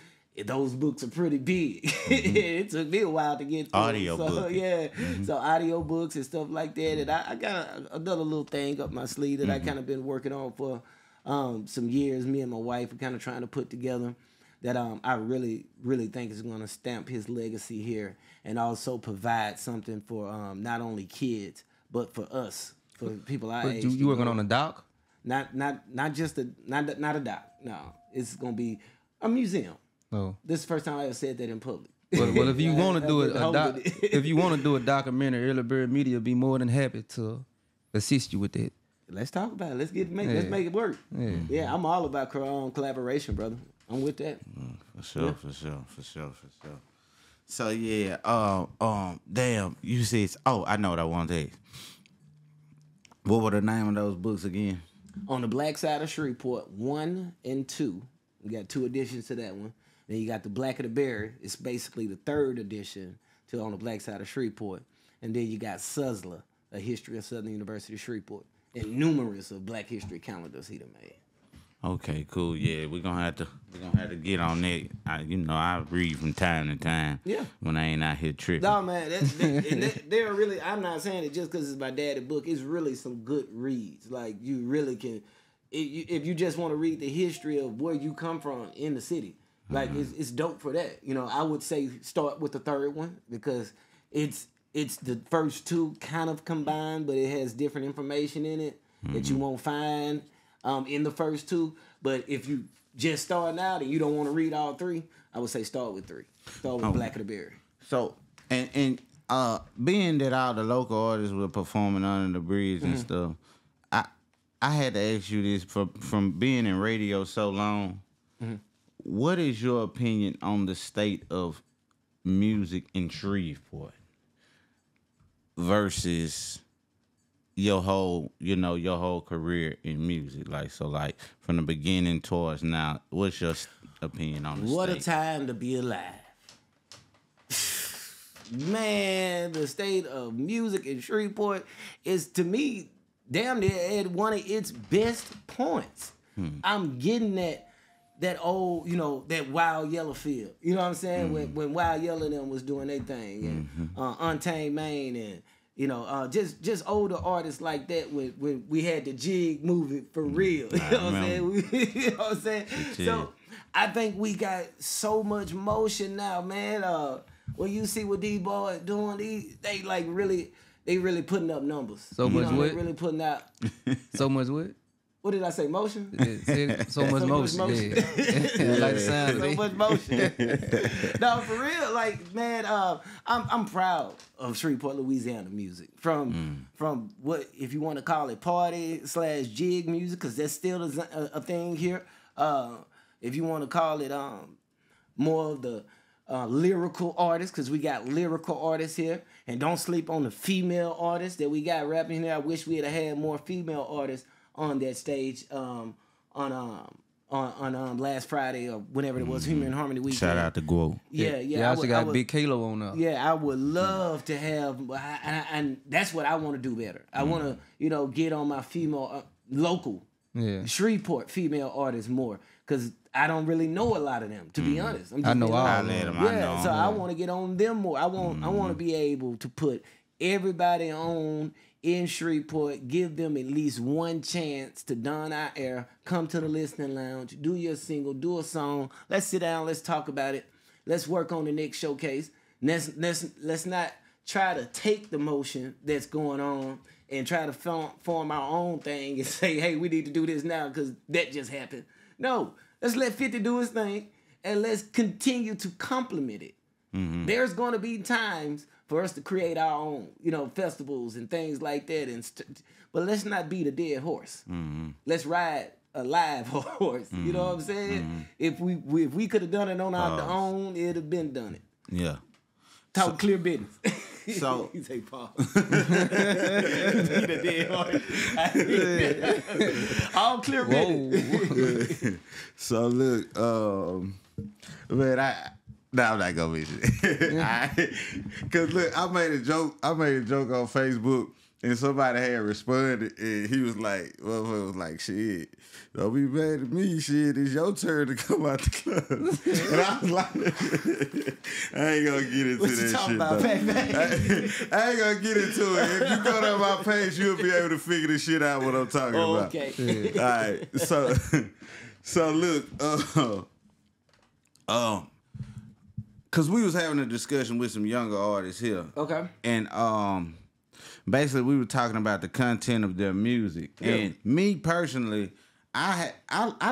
those books are pretty big. It took me a while to get through audio so, book. Yeah, so audio books and stuff like that. And I got another little thing up my sleeve that I kind of been working on for some years. Me and my wife are kind of trying to put together that I really, really think is going to stamp his legacy here and also provide something for not only kids, but for us. For people our age. You working on a doc? Not just a doc. No, it's gonna be a museum. Oh, this is the first time I ever said that in public. Well, if you want to do if you want to do a documentary, Early Bird Media be more than happy to assist you with that. Let's talk about it. Let's make it work. Yeah, I'm all about collaboration, brother. I'm with that. For sure. So yeah, damn, you said. Oh, I know what I want to ask. What were the name of those books again? On the Black Side of Shreveport, 1 and 2. We got 2 editions to that one. Then you got The Black of the Berry. It's basically the 3rd edition to On the Black Side of Shreveport. And then you got Suzzler, A History of Southern University Shreveport, and numerous of Black history calendars he done made. Okay, cool. Yeah, we're gonna have to get on that. I read from time to time. Yeah. When I ain't out here tripping. No, man, they're really. I'm not saying it just because it's my daddy book. It's really some good reads. Like you really can, if you just want to read the history of where you come from in the city. Like it's dope for that. I would say start with the third one because it's the first two kind of combined, but it has different information in it that you won't find in the first two. But if you just starting out and you don't want to read all three, I would say start with 3. Start with Black of the Berry. So and being that all the local artists were performing under the bridge and stuff, I had to ask you this from being in radio so long. What is your opinion on the state of music in Shreveport versus your whole career in music? Like from the beginning towards now, what's your opinion on the What state? a time to be alive. Man, the state of music in Shreveport is, to me, damn near at one of its best points. I'm getting that old, that Wild Yellow feel. You know what I'm saying? When Wild Yellow and them was doing their thing, and Untamed Maine, and just older artists like that when we had the jig moving for real. You know what I'm saying? You know what I'm saying? So I think we got so much motion now, man. When you see what these boys doing, they really putting up numbers. So much what? They really putting out. So much what? What did I say? Motion? So much motion. Yeah. I like the sound of So it. much motion. No, for real. Like, man, I'm proud of Shreveport, Louisiana music. From what, if you want to call it party/jig music, because that's still a thing here. If you want to call it more of the lyrical artists, because we got lyrical artists here, and don't sleep on the female artists that we got rapping here. I wish we had more female artists on that stage on last Friday or whenever it was, Human Harmony Weekend. Shout out to Guo. Yeah. Yeah, I also got Big Kalo on there. Yeah, I would love to have, and that's what I want to do better. I want to, get on my female local, Shreveport female artists more, because I don't really know a lot of them, to be honest. I know all of them. them. Yeah, so I want to get on them more. I want to be able to put everybody on in Shreveport, give them at least one chance to don our air, come to the listening lounge, do your single, do a song. Let's sit down, let's talk about it. Let's work on the next showcase. Let's not try to take the motion that's going on and try to form our own thing and say, hey, we need to do this now because that just happened. No, let's let 50 do his thing and let's continue to complement it. There's going to be times for us to create our own, festivals and things like that. But let's not beat a dead horse. Let's ride a live horse. You know what I'm saying? If we could have done it on our own, it'd have been done it. Yeah. Talk clear business. So you say, Paul. Beat a dead horse. All clear business. So look, man, I'm not gonna mention it. Cause look, I made a joke on Facebook, and somebody had responded, and he was like, shit, don't be mad at me, shit, it's your turn to come out the club. And I was like, I ain't gonna get into that shit, about, I ain't gonna get into it. If you go down my page, you'll be able to figure this shit out what I'm talking about. Okay. All right. So look, cause we was having a discussion with some younger artists here. Okay. And basically we were talking about the content of their music. Yeah. And me personally, I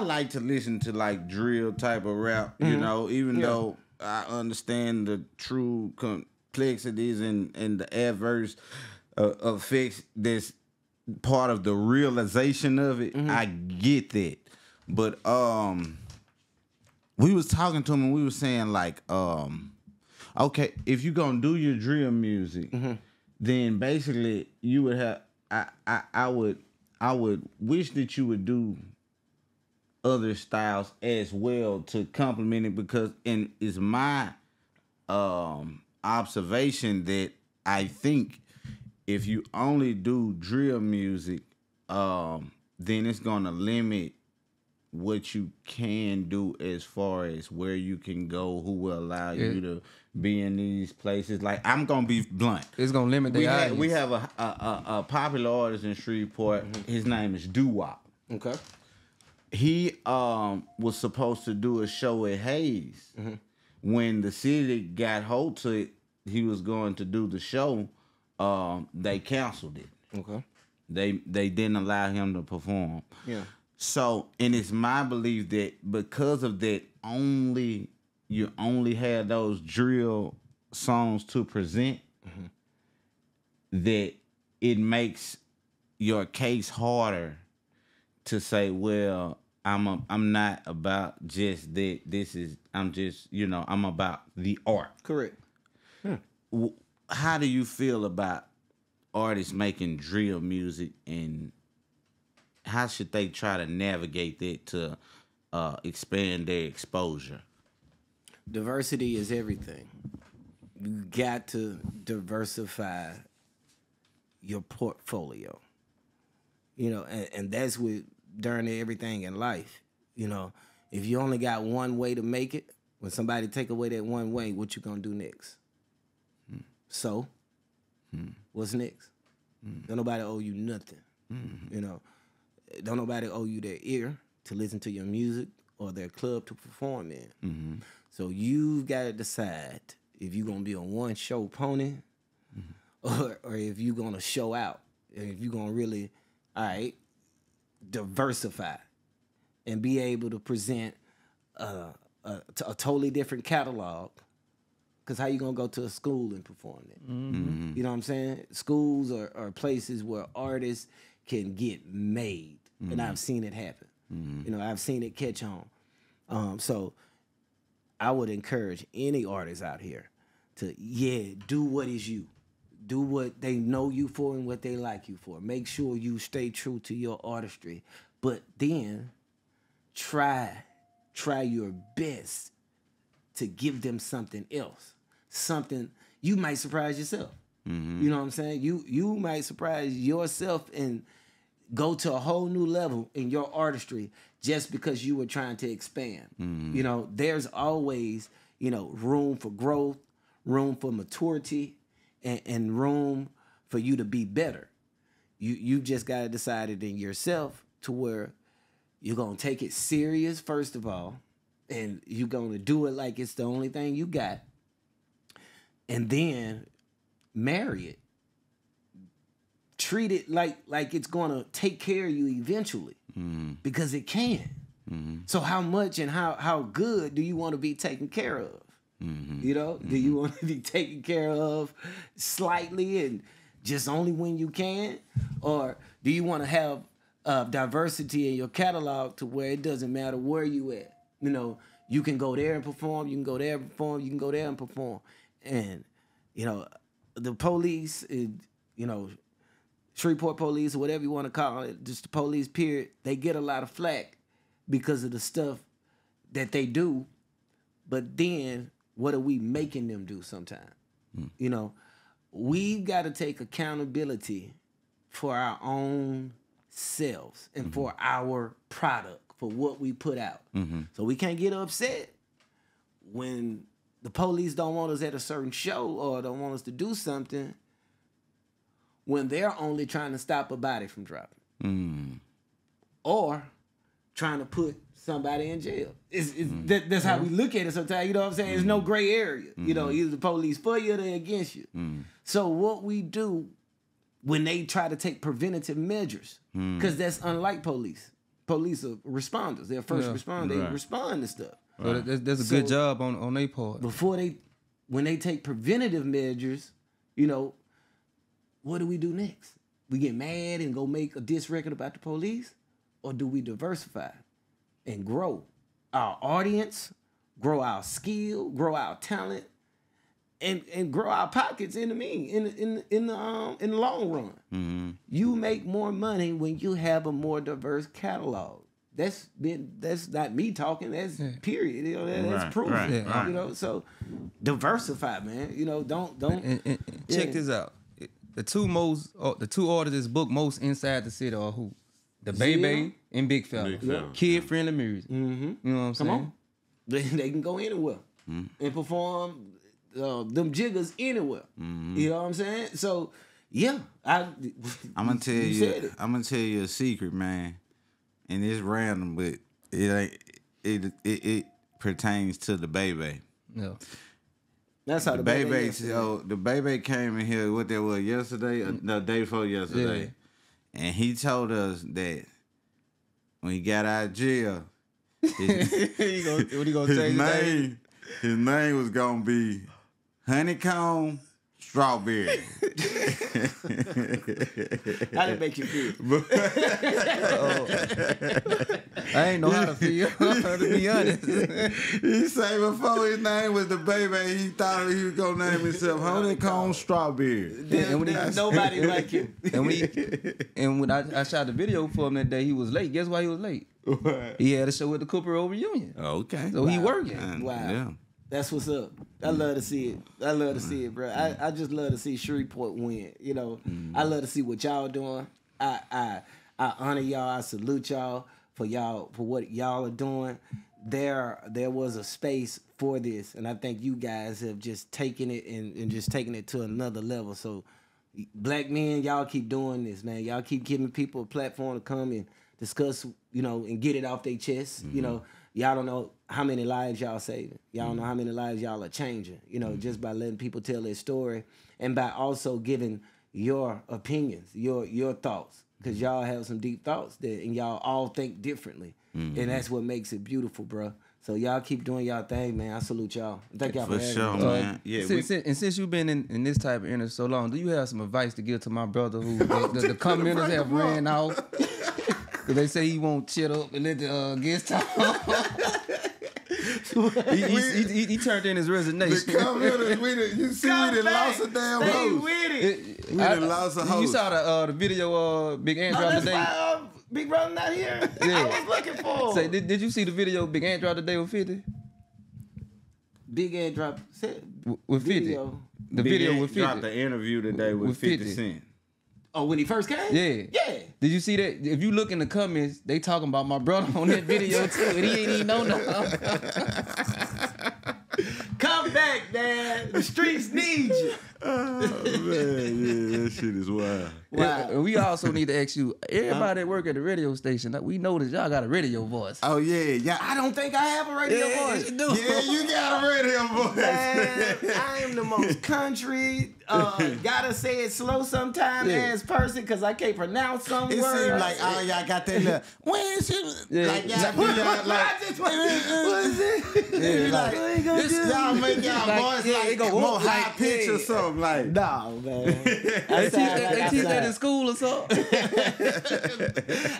like to listen to like drill type of rap, even though I understand the true complexities and the adverse effects that's part of the realization of it. I get that. But we was talking to him and we was saying like, okay, if you gonna do your drill music, then basically you would have I would wish that you would do other styles as well to complement it, because it's my observation that I think if you only do drill music, then it's gonna limit what you can do as far as where you can go, who will allow you to be in these places. Like, I'm gonna be blunt. It's gonna limit the audience. We have a popular artist in Shreveport. His name is Doo-Wop. Okay. He was supposed to do a show at Hayes. When the city got hold to it, he was going to do the show. They canceled it. Okay. They didn't allow him to perform. Yeah. So, and it's my belief that because of that, you only had those drill songs to present, that it makes your case harder to say, well, I'm not about just that. I'm about the art. Correct. How do you feel about artists making drill music, and how should they try to navigate that to expand their exposure? Diversity is everything. You got to diversify your portfolio. And that's with during everything in life. If you only got one way to make it, when somebody take away that one way, what you gonna do next? So, what's next? Don't nobody owe you nothing. Don't nobody owe you their ear to listen to your music or their club to perform in. So you've got to decide if you're gonna be a one show pony, or if you're gonna show out, and if you're gonna really, all right, diversify and be able to present a totally different catalog. Because how you going to go to a school and perform it? You know what I'm saying? Schools are places where artists can get made. And I've seen it happen. I've seen it catch on. So I would encourage any artist out here to, do what is you. Do what they know you for and what they like you for. Make sure you stay true to your artistry. But then try your best to give them something else. Something you might surprise yourself. You know what I'm saying? You might surprise yourself and go to a whole new level in your artistry just because you were trying to expand. There's always, room for growth, room for maturity, and room for you to be better. You just got to decide it in yourself to where you're going to take it serious, first of all, and you're going to do it like it's the only thing you got, and then marry it. Treat it like it's going to take care of you eventually, because it can. So how much and how good do you want to be taken care of? Do you want to be taken care of slightly and just only when you can? Or do you want to have diversity in your catalog to where it doesn't matter where you at? You can go there and perform, you can go there and perform, you can go there and perform. And, the police, Shreveport police, or whatever you want to call it, just the police period, they get a lot of flack because of the stuff that they do. But then what are we making them do sometimes? We've got to take accountability for our own selves and for our product, for what we put out. So we can't get upset when the police don't want us at a certain show or don't want us to do something when they're only trying to stop a body from dropping. Or trying to put somebody in jail. That's how we look at it sometimes. You know what I'm saying? There's no gray area. Either the police for you or they against you. So what we do when they try to take preventative measures, because that's unlike police. Police are responders. They're first responders. They respond to stuff. So that's a good job on their part. When they take preventative measures, what do we do next? We get mad and go make a diss record about the police? Or do we diversify and grow our audience, grow our skill, grow our talent, and grow our pockets in the long run? You make more money when you have a more diverse catalog. That's not me talking. That's period. That's proof. Right. So diversify, man. Don't. And check this out. The two artists booked most inside the city are who? The Bay in Big Fella. Big Fella. Kid friendly music. Mm-hmm. You know what I'm saying? Come on. They can go anywhere and perform them jiggers anywhere. You know what I'm saying? So yeah, I'm gonna tell you. I'm gonna tell you a secret, man, and it's random, but it pertains to the baby. Yeah. That's how The baby. So the baby came in here. What that was yesterday? The day before yesterday, and he told us that when he got out of jail, What he gonna change his name was gonna be Honeycomb Strawberry. How did it make you feel? I ain't know how to feel, to be honest. He said before his name was the baby, he thought he was gonna name himself Honeycomb Strawberry. Nobody like him. And when I shot the video for him that day, he was late. Guess why he was late? He had a show at the Cooper Road reunion. Okay. So he working. Wow. Yeah. That's what's up. I love to see it. I love to see it, bro. I just love to see Shreveport win. You know, I love to see what y'all doing. I honor y'all. I salute y'all for what y'all are doing. There was a space for this, and I think you guys have just taken it and just taken it to another level. So, black men, y'all keep doing this, man. Y'all keep giving people a platform to come and discuss, you know, and get it off their chest. You know, y'all don't know how many lives y'all saving. Y'all don't know how many lives y'all are changing, you know, just by letting people tell their story and by also giving your opinions, your thoughts, because y'all have some deep thoughts there and y'all all think differently. And that's what makes it beautiful, bro. So y'all keep doing y'all thing, man. I salute y'all. Thank y'all for having sure, me. man. Yeah, Since you've been in this type of industry so long, do you have some advice to give to my brother who the commenters have ran off? Because they say he won't shut up and let the guest talk. he turned in his resignation. the commenters, you see, we done lost a damn host. With it. We done lost a host. You saw the video Big Ant dropped That's today? why Big Brother not here. Yeah. I was looking for Say, him. did you see the video Big Ant dropped today with 50? Big Ant dropped With 50. video. The Big video Ant with 50. dropped the interview today with 50 Cent. Oh, when he first came? Yeah. Yeah. Did you see that? If you look in the comments, they talking about my brother on that video too, and he ain't even know nothing. Come back, man. The streets need you. Oh, man, yeah, that shit is wild. Wow. And we also need to ask you, everybody that work at the radio station, we noticed y'all got a radio voice. Oh, yeah. I don't think I have a radio voice. you do. Yeah, you got a radio voice. Man, I am the most country, gotta say it slow sometime as person because I can't pronounce some It words. seems like all y'all got that little, when shit, Yeah. like y'all be like, What is it? Yeah, like, this y'all make y'all voice it go more up, high like, pitch or yeah. something like. No, man. They teach that in school or something.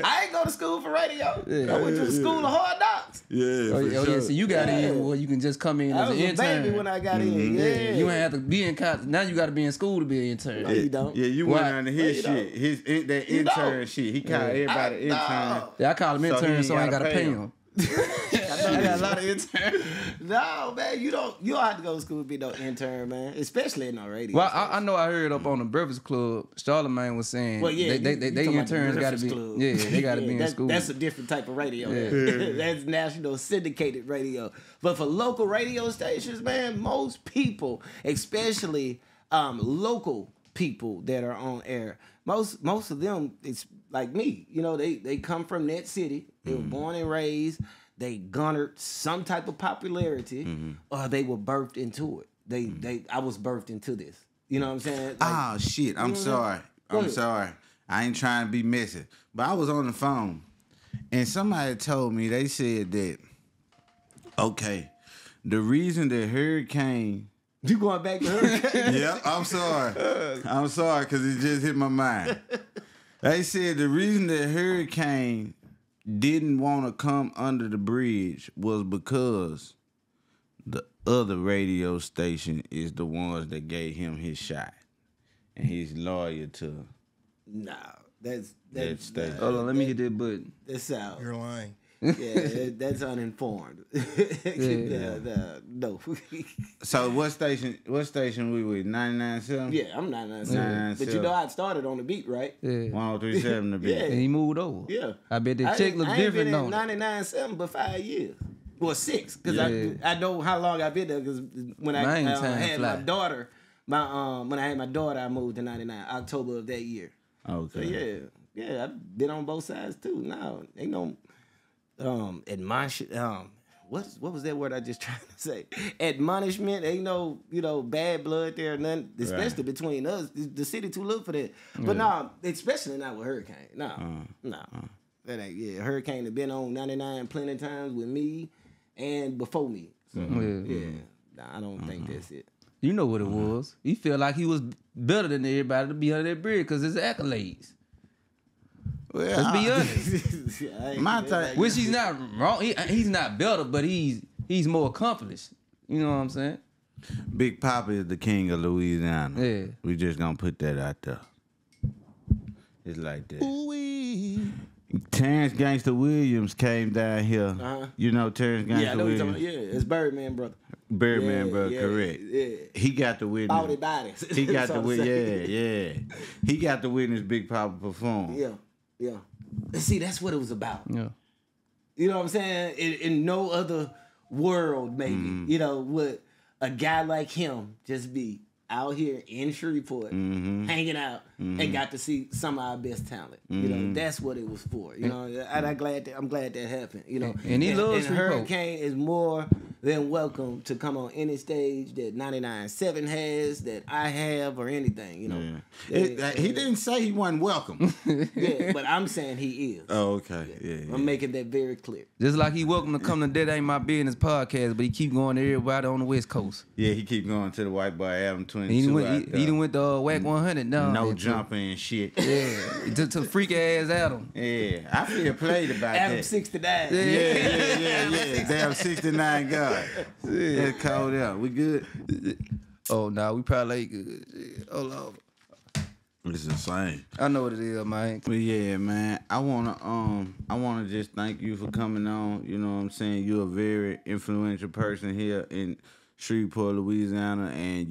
I ain't go to school for radio. Yeah. I went to the school of hard knocks. Yeah, Oh, yeah, so you got in where you can just come in I as was an a intern. baby when I got in. Yeah, Yeah. you ain't have to be in college. Now you got to be in school to be an intern. No, you don't. Yeah, you Why? went under his No, you shit, that You intern don't. shit. He called everybody intern. No. Yeah, I call him So he intern, ain't so I ain't got to gotta pay pay him. I got a lot of interns. No, man, you don't have to go to school to be no intern, man. Especially in no radio. Well, I know I heard up on the Breakfast Club, Charlamagne was saying Well, yeah, they you talking about interns the got to Breakfast be Club. they got to be in school. That's a different type of radio. Yeah. That's national syndicated radio. But for local radio stations, man, most people, especially local people that are on air, most of them, it's like me. You know, they come from that city. They were born and raised. They garnered some type of popularity, or they were birthed into it. I was birthed into this. You know what I'm saying? Like, Oh shit! I'm sorry. Go I'm ahead. sorry. I ain't trying to be messy, but I was on the phone, and somebody told me they said that. Okay, the reason that hurricane. you going back to her? Yeah, I'm sorry. I'm sorry because it just hit my mind. They said the reason that hurricane didn't want to come under the bridge was because the other radio station is the ones that gave him his shot, and he's loyal to No, that's that station. Hold on, let me hit that button. That's out. You're lying. that's uninformed. No. So what station we with? 99.7? Yeah, I'm 99.7. But you know I started on the beat, right? Yeah. 103.7 the beat. Yeah. And he moved over. Yeah. I bet the check look I different ain't on been it. at 99.7 but 5 years. Well, 6, because Yeah. I know how long I've been there. Because when I Mine time had fly. my daughter, when I had my daughter, I moved to 99 October of that year. Okay. So yeah, I've been on both sides too. Now ain't no admonition. What was that word I just trying to say? Admonishment. Ain't no bad blood there or nothing. Especially between us, the city too little for that. But no, especially not with Hurricane. No. That ain't. Yeah, Hurricane have been on 99 plenty of times with me and before me. So nah, I don't think that's it. You know what it was. He felt like he was better than everybody to be under that bridge because his accolades. Well, Let's be honest. my time. Which he's not wrong. He's not better, but he's more accomplished. You know what I'm saying? Big Papa is the king of Louisiana. Yeah. We just gonna put that out there. It's like that. Ooh-wee. Terrence Gangster Williams came down here. Uh-huh. You know Terrence Gangster Yeah, I know what you're Williams? talking about. Yeah, it's Birdman, brother. Birdman, bro, correct. Yeah. He got to witness. Bodies. He got to That's what I'm witness. saying. Yeah. He got to witness Big Papa perform. Yeah. See, that's what it was about. Yeah. You know what I'm saying? In no other world, maybe, would a guy like him just be out here in Shreveport, hanging out, and got to see some of our best talent. That's what it was for. And I'm glad that happened. And he loves Shreveport. Hurricane is more than welcome to come on any stage that 99.7 has, that I have, or anything. He didn't say he wasn't welcome. Yeah, but I'm saying he is. Oh, okay. Yeah. I'm making that very clear. Just like he welcome to come to That Ain't My Business podcast, but he keep going to everybody on the West Coast. Yeah, he keep going to the White Boy Adam 22. He done went to Whack 100 now. No jumping and shit. Yeah, to freak ass Adam. Yeah, I feel played about Adam that. 69. Yeah. Damn 69 God. That's cold out. We good? Oh, no, we probably ain't good. Hold on. It's insane. I know what it is, man. But yeah, man, I wanna just thank you for coming on. You know what I'm saying? You're a very influential person here in Shreveport, Louisiana, and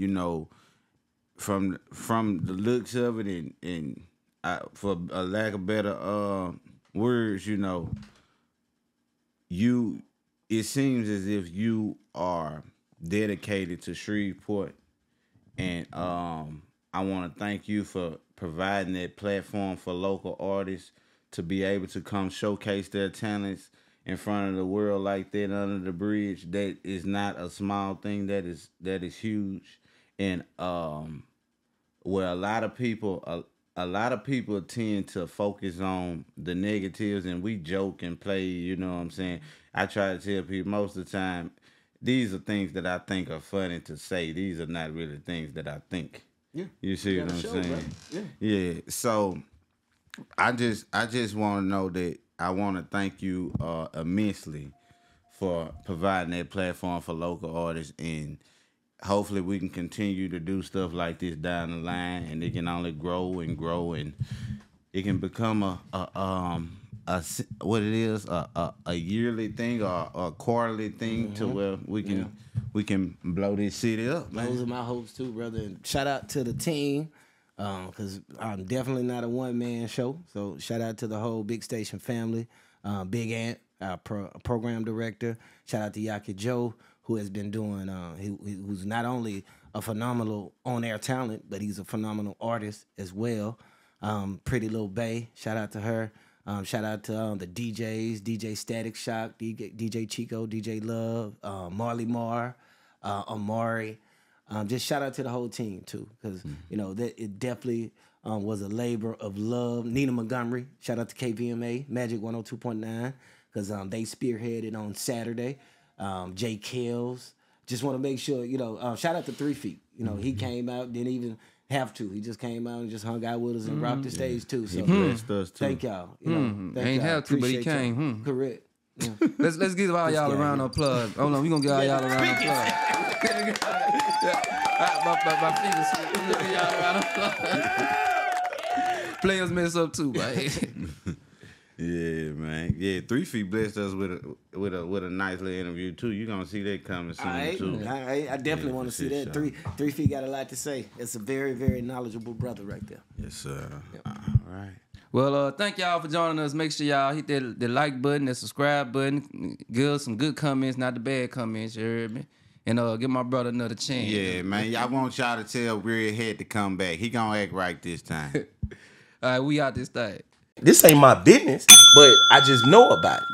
from the looks of it, and for a lack of better words, it seems as if you are dedicated to Shreveport, and I want to thank you for providing that platform for local artists to be able to come showcase their talents in front of the world like that under the bridge. That is not a small thing. That is huge. And where a lot of people tend to focus on the negatives, and we joke and play. You know what I'm saying? I try to tell people most of the time, these are things that I think are funny to say. These are not really things that I think. Yeah. You see what I'm saying? Right? Yeah. So I just want to know that I want to thank you immensely for providing that platform for local artists, and hopefully we can continue to do stuff like this down the line, and it can only grow and grow, and it can become a yearly thing or a quarterly thing to where we can blow this city up, man. Those are my hopes too, brother. And shout out to the team, because I'm definitely not a one-man show. So shout out to the whole Big Station family. Big Ant, our program director. Shout out to Yaki Joe, who has been doing, who's not only a phenomenal on-air talent, but he's a phenomenal artist as well. Pretty Lil Bay, shout out to her. Shout out to the DJs, DJ Static Shock, DJ Chico, DJ Love, Marley Marr, Amari. Just shout out to the whole team too, because that it definitely was a labor of love. Nina Montgomery, shout out to KVMA, Magic 102.9, because they spearheaded on Saturday. Jay Kells, just want to make sure, shout out to 3 Feet. He came out, didn't even have to. He just came out and just hung out with us and rocked the stage too. So He blessed us too. thank y'all. Ain't have to, but he Appreciate came. y'all. Correct. Yeah. Let's give all y'all a round of applause. Hold on, we gonna give all y'all a round of applause. My fingers slip. We gonna give y'all a round of applause. Players mess up too, right? Yeah, man. Yeah, 3 Feet blessed us with a nice little interview too. You gonna see that coming soon too. I definitely want to see that. sure. 3 Feet got a lot to say. It's a very, very knowledgeable brother right there. Yes, sir. All right. Well, thank y'all for joining us. Make sure y'all hit the like button, the subscribe button. Give some good comments, not the bad comments. You heard me? And give my brother another chance. Yeah, man. I want y'all to tell Redhead to come back. He gonna act right this time. All right, we out this thing. This ain't my business, but I just know about it.